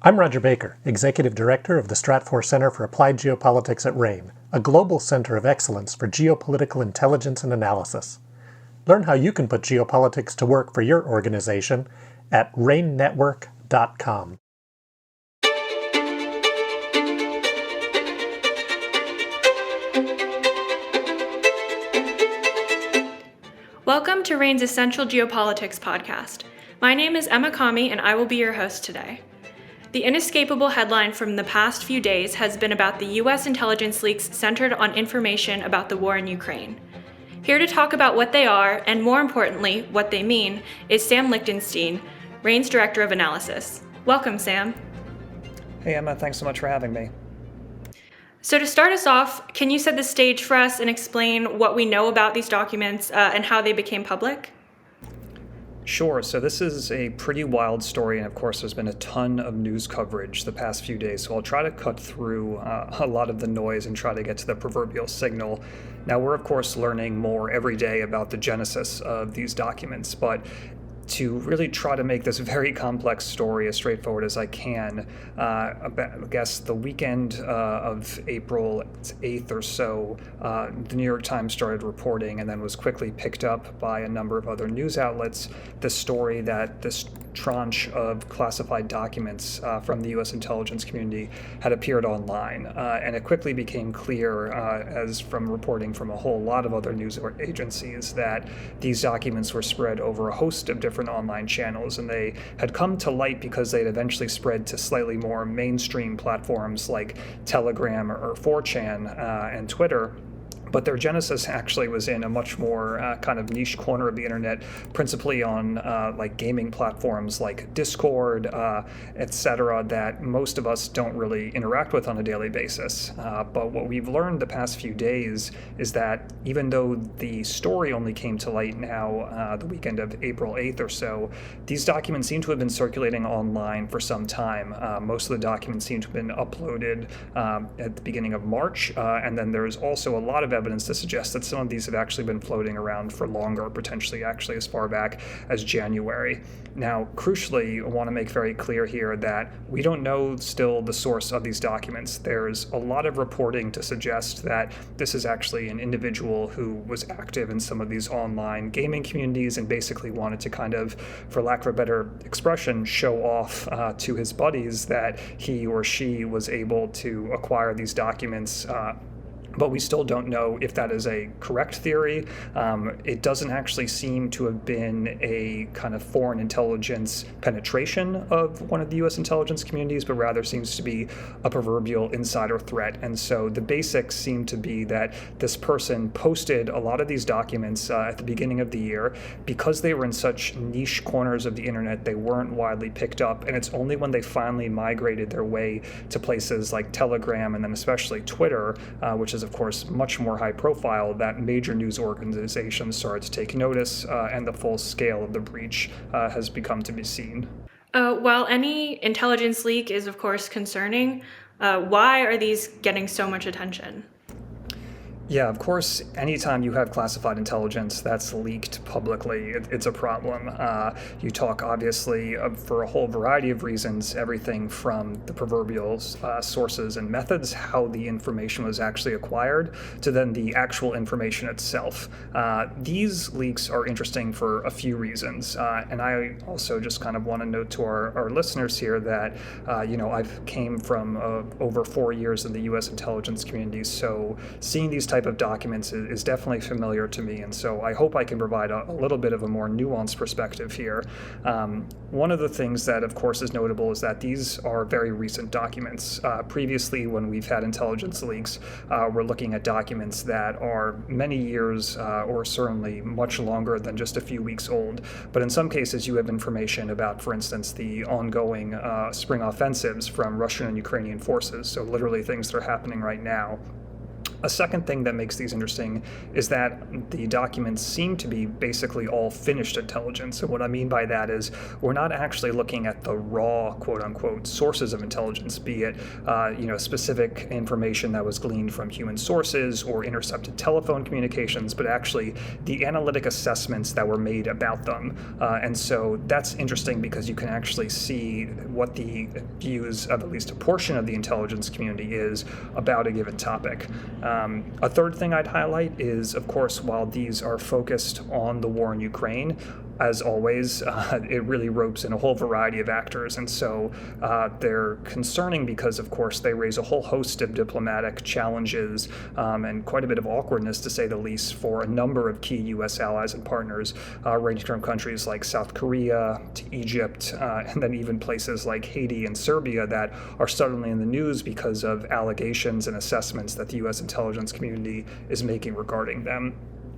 I'm Roger Baker, Executive Director of the Stratfor Center for Applied Geopolitics at RANE, a global center of excellence for geopolitical intelligence and analysis. Learn how you can put geopolitics to work for your organization at ranenetwork.com. Welcome to RANE's Essential Geopolitics podcast. My name is Emma Kami, and I will be your host today. The inescapable headline from the past few days has been about the U.S. intelligence leaks centered on information about the war in Ukraine. Here to talk about what they are, and more importantly, what they mean, is Sam Lichtenstein, RANE's Director of Analysis. Welcome, Sam. Hey, Emma. Thanks so much for having me. So to start us off, can you set the stage for us and explain what we know about these documents and how they became public? Sure. So this is a pretty wild story, and of course there's been a ton of news coverage the past few days, so I'll try to cut through a lot of the noise and try to get to the proverbial signal. Now, we're of course learning more every day about the genesis of these documents, but to really try to make this very complex story as straightforward as I can, I guess the weekend of April 8th or so, the New York Times started reporting and then was quickly picked up by a number of other news outlets, the story that this tranche of classified documents from the U.S. intelligence community had appeared online. And it quickly became clear, as from reporting from a whole lot of other news agencies, that these documents were spread over a host of different online channels, and they had come to light because they'd eventually spread to slightly more mainstream platforms like Telegram or 4chan and Twitter. But their genesis actually was in a much more kind of niche corner of the internet, principally on like gaming platforms like Discord, etc., that most of us don't really interact with on a daily basis. But what we've learned the past few days is that even though the story only came to light now the weekend of April 8th or so, these documents seem to have been circulating online for some time. Most of the documents seem to have been uploaded at the beginning of March, and then there's also a lot of evidence to suggest that some of these have actually been floating around for longer, potentially actually as far back as January. Now, crucially, I want to make very clear here that we don't know still the source of these documents. There's a lot of reporting to suggest that this is actually an individual who was active in some of these online gaming communities and basically wanted to kind of, for lack of a better expression, show off to his buddies that he or she was able to acquire these documents. But we still don't know if that is a correct theory. It doesn't actually seem to have been a kind of foreign intelligence penetration of one of the U.S. intelligence communities, but rather seems to be a proverbial insider threat. And so the basics seem to be that this person posted a lot of these documents at the beginning of the year. Because they were in such niche corners of the internet, they weren't widely picked up. And it's only when they finally migrated their way to places like Telegram and then especially Twitter, which is of course much more high profile, that major news organizations started to take notice, and the full scale of the breach has become to be seen. While any intelligence leak is of course concerning, why are these getting so much attention? Yeah, of course, anytime you have classified intelligence that's leaked publicly, it's a problem. You talk, obviously, for a whole variety of reasons, everything from the proverbial sources and methods, how the information was actually acquired, to then the actual information itself. These leaks are interesting for a few reasons, and I also just kind of want to note to our listeners here that, I've came from over 4 years in the U.S. intelligence community, so seeing these type of documents is definitely familiar to me, and so I hope I can provide a little bit of a more nuanced perspective here. One of the things that of course is notable is that these are very recent documents. Previously, when we've had intelligence leaks, we're looking at documents that are many years or certainly much longer than just a few weeks old. But in some cases you have information about, for instance, the ongoing spring offensives from Russian and Ukrainian forces, so literally things that are happening right now. A second thing that makes these interesting is that the documents seem to be basically all finished intelligence. And what I mean by that is we're not actually looking at the raw, quote unquote, sources of intelligence, be it specific information that was gleaned from human sources or intercepted telephone communications, but actually the analytic assessments that were made about them. And so that's interesting because you can actually see what the views of at least a portion of the intelligence community is about a given topic. A third thing I'd highlight is, of course, while these are focused on the war in Ukraine, as always, it really ropes in a whole variety of actors. And so they're concerning because, of course, they raise a whole host of diplomatic challenges and quite a bit of awkwardness, to say the least, for a number of key U.S. allies and partners, ranging from countries like South Korea to Egypt, and then even places like Haiti and Serbia that are suddenly in the news because of allegations and assessments that the U.S. intelligence community is making regarding them.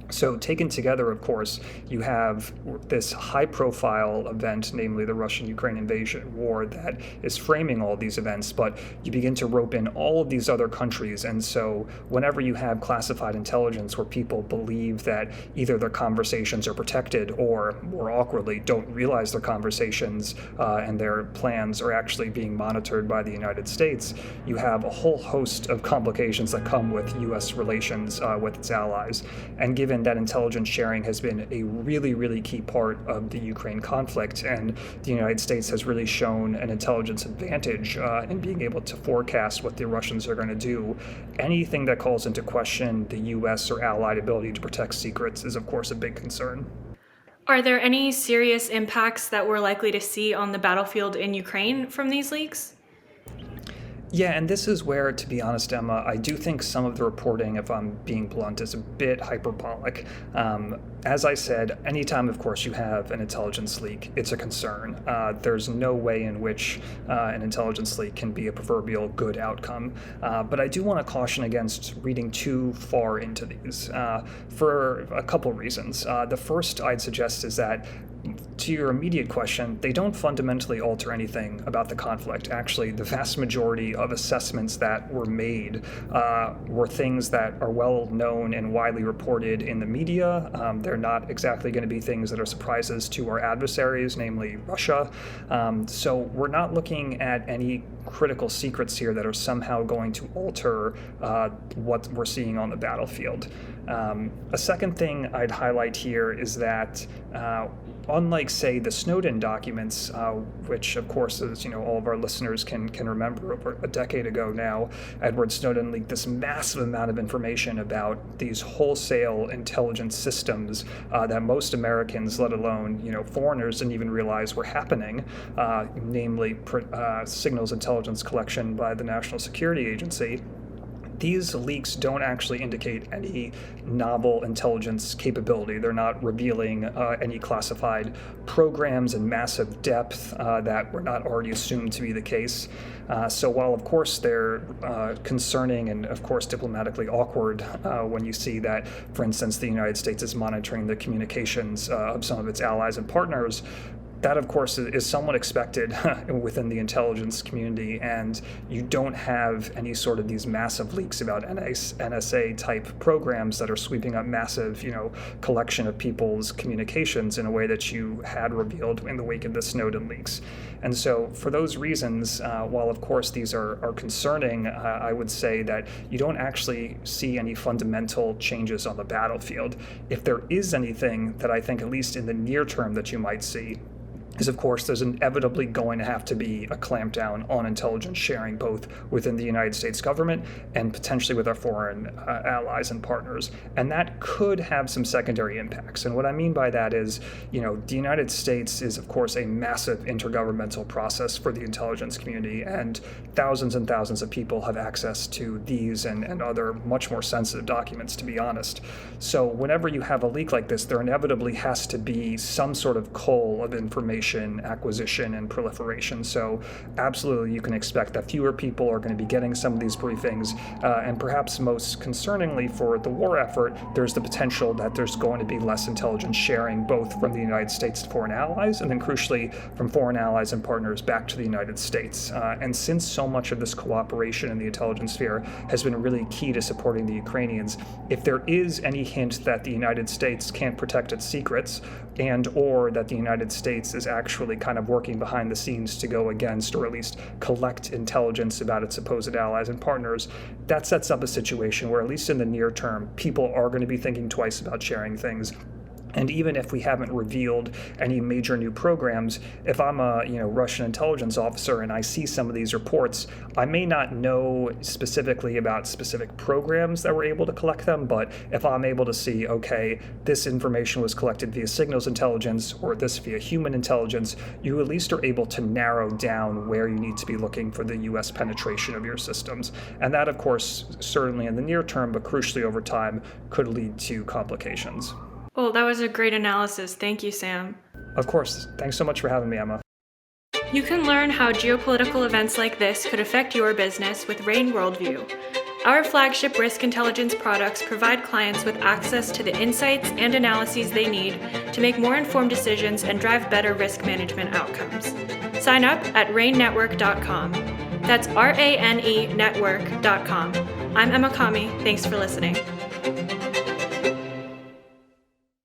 So taken together, of course, you have this high-profile event, namely the Russian-Ukraine invasion war, that is framing all these events, but you begin to rope in all of these other countries. And so whenever you have classified intelligence where people believe that either their conversations are protected or, more awkwardly, don't realize their conversations and their plans are actually being monitored by the United States, you have a whole host of complications that come with U.S. relations with its allies. And given that intelligence sharing has been a really, really key part of the Ukraine conflict, and the United States has really shown an intelligence advantage in being able to forecast what the Russians are going to do, anything that calls into question the U.S. or allied ability to protect secrets is, of course, a big concern. Are there any serious impacts that we're likely to see on the battlefield in Ukraine from these leaks? Yeah, and this is where, to be honest, Emma, I do think some of the reporting, if I'm being blunt, is a bit hyperbolic. As I said, anytime, of course, you have an intelligence leak, it's a concern. There's no way in which an intelligence leak can be a proverbial good outcome. But I do want to caution against reading too far into these for a couple reasons. The first I'd suggest is that, to your immediate question, they don't fundamentally alter anything about the conflict. Actually, the vast majority of assessments that were made were things that are well known and widely reported in the media. They're not exactly going to be things that are surprises to our adversaries, namely Russia. So we're not looking at any critical secrets here that are somehow going to alter what we're seeing on the battlefield. A second thing I'd highlight here is that unlike, say, the Snowden documents, which, of course, as all of our listeners can remember, over a decade ago now, Edward Snowden leaked this massive amount of information about these wholesale intelligence systems that most Americans, let alone foreigners, didn't even realize were happening, namely signals intelligence collection by the National Security Agency. These leaks don't actually indicate any novel intelligence capability. They're not revealing any classified programs in massive depth that were not already assumed to be the case. So while, of course, they're concerning and, of course, diplomatically awkward when you see that, for instance, the United States is monitoring the communications of some of its allies and partners, that, of course, is somewhat expected within the intelligence community, and you don't have any sort of these massive leaks about NSA-type programs that are sweeping up massive, collection of people's communications in a way that you had revealed in the wake of the Snowden leaks. And so for those reasons, while, of course, these are concerning, I would say that you don't actually see any fundamental changes on the battlefield. If there is anything that I think, at least in the near term, that you might see, is, of course, there's inevitably going to have to be a clampdown on intelligence sharing, both within the United States government and potentially with our foreign allies and partners. And that could have some secondary impacts. And what I mean by that is, the United States is, of course, a massive intergovernmental process for the intelligence community, and thousands of people have access to these and other much more sensitive documents, to be honest. So whenever you have a leak like this, there inevitably has to be some sort of cull of information information acquisition and proliferation. So absolutely, you can expect that fewer people are going to be getting some of these briefings, and perhaps most concerningly for the war effort, there's the potential that there's going to be less intelligence sharing, both from the United States to foreign allies, and then crucially from foreign allies and partners back to the United States. And since so much of this cooperation in the intelligence sphere has been really key to supporting the Ukrainians, if there is any hint that the United States can't protect its secrets, and or that the United States is actually kind of working behind the scenes to go against or at least collect intelligence about its supposed allies and partners, that sets up a situation where, at least in the near term, people are going to be thinking twice about sharing things. And even if we haven't revealed any major new programs, if I'm a Russian intelligence officer and I see some of these reports, I may not know specifically about specific programs that were able to collect them, but if I'm able to see, okay, this information was collected via signals intelligence or this via human intelligence, you at least are able to narrow down where you need to be looking for the U.S. penetration of your systems. And that, of course, certainly in the near term, but crucially over time, could lead to complications. Well, that was a great analysis. Thank you, Sam. Of course. Thanks so much for having me, Emma. You can learn how geopolitical events like this could affect your business with RANE Worldview. Our flagship risk intelligence products provide clients with access to the insights and analyses they need to make more informed decisions and drive better risk management outcomes. Sign up at ranenetwork.com. That's RANE network.com. I'm Emma Kami. Thanks for listening.